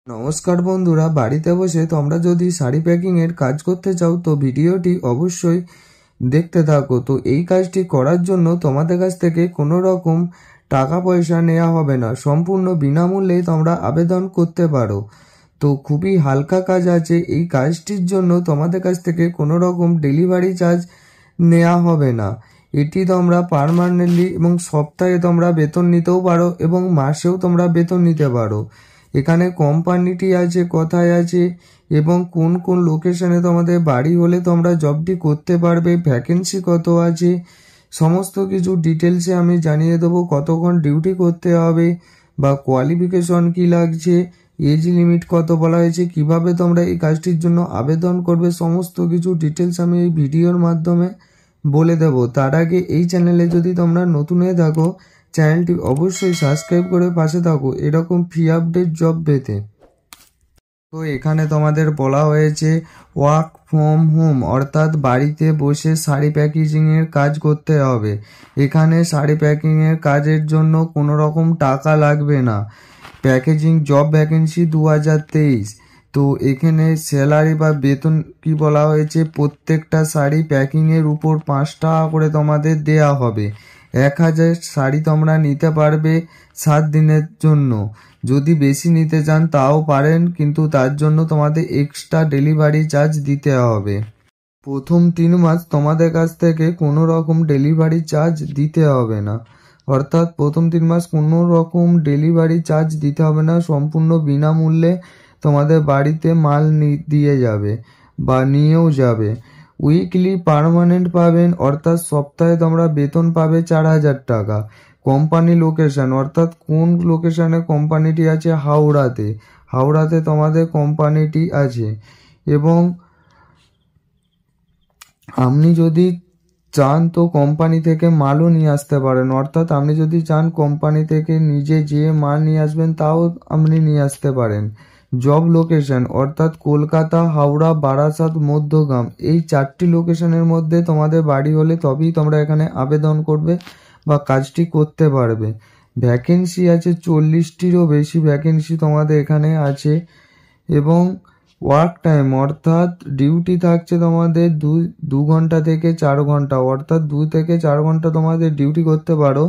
নমস্কার বন্ধুরা, বাড়িতে বসে তোমরা যদি শাড়ি প্যাকিং এর কাজ করতে চাও তো ভিডিওটি অবশ্যই দেখতে থাকো। তো এই কাজটি করার জন্য তোমাদের কাছ থেকে কোনো রকম টাকা পয়সা নেওয়া হবে না, সম্পূর্ণ বিনামূল্যে তোমরা আবেদন করতে পারো। তো খুবই হালকা কাজ আছে। এই কাজটির জন্য তোমাদের কাছ থেকে কোনো রকম ডেলিভারি চার্জ নেওয়া হবে না। এটি তোমরা পার্মানেন্টলি এবং সপ্তাহে তোমরা বেতন নিতেও পারো এবং মাসেও তোমরা বেতন নিতে পারো। এখানে কোম্পানিটি আছে, কোথায় আছে এবং কোন কোন লোকেশনে তোমাদের বাড়ি হলে তোমরা জবটি করতে পারবে, ভ্যাকেন্সি কত আছে, সমস্ত কিছু ডিটেলসে আমি জানিয়ে দেবো। কতক্ষণ ডিউটি করতে হবে বা কোয়ালিফিকেশন কি লাগছে, এজ লিমিট কত বলা হয়েছে, কিভাবে তোমরা এই কাজটির জন্য আবেদন করবে, সমস্ত কিছু ডিটেলস আমি এই ভিডিওর মাধ্যমে বলে দেব। তার আগে এই চ্যানেলে যদি তোমরা নতুন হয়ে থাকো, চ্যানেলটি অবশ্যই সাবস্ক্রাইব করে পাশে থাকো এরকম ফ্রি আপডেট জব পেতে। তো এখানে তোমাদের বলা হয়েছে ওয়ার্ক ফ্রম হোম, অর্থাৎ বাড়িতে বসে শাড়ি প্যাকেজিংয়ের কাজ করতে হবে। এখানে শাড়ি প্যাকিংয়ের কাজের জন্য কোনো রকম টাকা লাগবে না। Packaging job vacancy 2023। তো এখানে স্যালারি বা বেতন কি বলা হয়েছে, প্রত্যেকটা শাড়ি প্যাকিংয়ের উপর 5 টাকা করে তোমাদের দেয়া হবে। 1000 শাড়ি তোমরা নিতে পারবে 7 দিনের জন্য। যদি বেশি নিতে চান তাও পারেন, কিন্তু তার জন্য তোমাদের এক্সট্রা ডেলিভারি চার্জ দিতে হবে। প্রথম 3 মাস তোমাদের কাছ থেকে কোনো রকম ডেলিভারি চার্জ দিতে হবে না, অর্থাৎ প্রথম 3 মাস কোনো রকম ডেলিভারি চার্জ দিতে হবে না। সম্পূর্ণ বিনামূল্যে তোমাদের বাড়িতে মাল দিয়ে যাবে বা নিয়েও যাবে। উইকলি পার্মানেন্ট পাবেন, অর্থাৎ সপ্তাহে তোমরা বেতন পাবে 4000 টাকা। কোম্পানি লোকেশন, অর্থাৎ কোন লোকেশনে কোম্পানিটি আছে, হাওড়াতে তোমাদের কোম্পানিটি আছে। এবং আপনি যদি চান তো কোম্পানি থেকে মালও নিয়ে আসতে পারেন, অর্থাৎ আপনি যদি চান কোম্পানি থেকে নিজে যেয়ে মাল নিয়ে আসবেন তাও আপনি নিয়ে আসতে পারেন। জব লোকেশন, অর্থাৎ কলকাতা, হাওড়া, বারাসাত, মধ্যগ্রাম, এই 4টি লোকেশনের মধ্যে তোমাদের বাড়ি হলে তবেই তোমরা এখানে আবেদন করবে বা কাজটি করতে পারবে। ভ্যাকেন্সি আছে 40টিরও বেশি ভ্যাকেন্সি তোমাদের এখানে আছে। এবং ওয়ার্ক টাইম, অর্থাৎ ডিউটি থাকছে তোমাদের 2 ঘন্টা থেকে 4 ঘন্টা, অর্থাৎ 2 থেকে 4 ঘন্টা তোমাদের ডিউটি করতে পারো।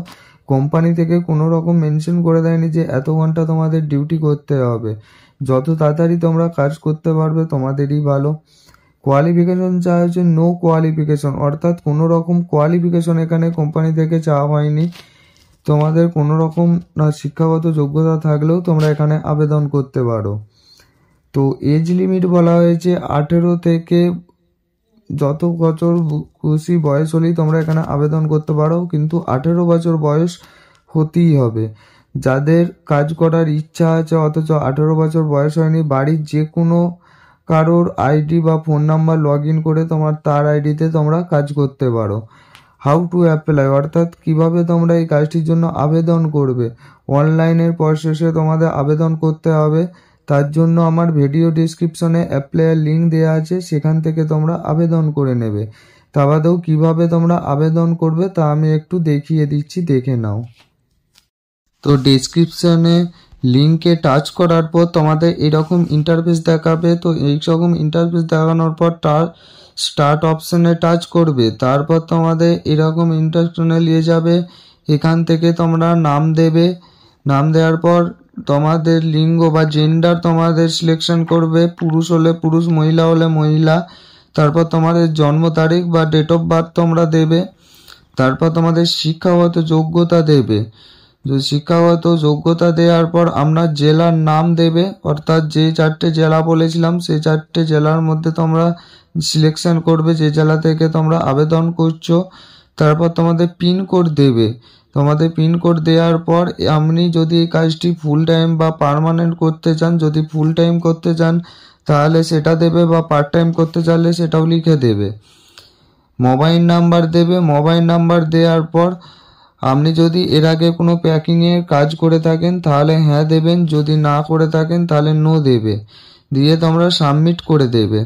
কোম্পানি থেকে কোনো রকম মেনশন করে দেয়নি যে এত ঘন্টা তোমাদের ডিউটি করতে হবে। যত তাড়াতাড়ি তোমরা কাজ করতে পারবে তোমাদেরই ভালো। কোয়ালিফিকেশন চাওয়া হচ্ছে নো কোয়ালিফিকেশন, অর্থাৎ কোনো রকম কোয়ালিফিকেশন এখানে কোম্পানি থেকে চাওয়া হয়নি। তোমাদের কোনো রকম শিক্ষাগত যোগ্যতা থাকলেও তোমরা এখানে আবেদন করতে পারো। তো এজ লিমিট বলা হয়েছে 18 থেকে যত বছর খুশি বয়স হলেই তোমরা এখানে আবেদন করতে পারো, কিন্তু 18 বছর বয়স হতেই হবে। যাদের কাজ করার ইচ্ছা আছে অথচ 18 বছর বয়স হয়নি, বাড়ির যে কোনো কারোর আইডি বা ফোন নাম্বার লগ ইন করে তার আইডিতে তোমরা কাজ করতে পারো। হাউ টু অ্যাপ্লাই, অর্থাৎ কিভাবে তোমরা এই কাজটির জন্য আবেদন করবে। অনলাইনের প্রসেসে তোমাদের আবেদন করতে হবে। তার জন্য আমার ভিডিও ডিসক্রিপশনে অ্যাপ্লাইয়ের লিঙ্ক দেওয়া আছে, সেখান থেকে তোমরা আবেদন করে নেবে। তা বাদেও কীভাবে তোমরা আবেদন করবে তা আমি একটু দেখিয়ে দিচ্ছি, দেখে নাও। তো ডিসক্রিপশনে লিঙ্কে টাচ করার পর তোমাদের এরকম ইন্টারফেস দেখাবে। তো এইরকম ইন্টারফেস দেখানোর পর স্টার্ট অপশানে টাচ করবে। তারপর তোমাদের এরকম ইন্টারফেসে নিয়ে যাবে। এখান থেকে তোমরা নাম দেবে। নাম দেওয়ার পর তোমাদের লিঙ্গ বা জেন্ডার তোমাদের সিলেকশন করবে, পুরুষ হলে পুরুষ, মহিলা হলে মহিলা। তারপর তোমাদের জন্ম তারিখ বা ডেট অফ বার্থ তোমরা দেবে। তারপর তোমাদের শিক্ষাগত যোগ্যতা দেবে। শিক্ষাগত যোগ্যতা দেওয়ার পর আমরা জেলার নাম দেবে, অর্থাৎ যে 4টে জেলা বলেছিলাম সেই 4টে জেলার মধ্যে তোমরা সিলেকশন করবে যে জেলা থেকে তোমরা আবেদন করছো। তারপর তোমাদের পিনকোড দেবে। তোমাদের পিনকোড দেওয়ার পর আপনি যদি এই কাজটি ফুল টাইম বা পার্মানেন্ট করতে চান, যদি ফুল টাইম করতে চান তাহলে সেটা দেবে, বা পার্ট টাইম করতে চাইলে সেটাও লিখে দেবে। মোবাইল নাম্বার দেবে। মোবাইল নাম্বার দেওয়ার পর আপনি যদি এর আগে কোনো প্যাকিংয়ের কাজ করে থাকেন তাহলে হ্যাঁ দেবেন, যদি না করে থাকেন তাহলে নো দেবে। দিয়ে তোমরা সাবমিট করে দেবে।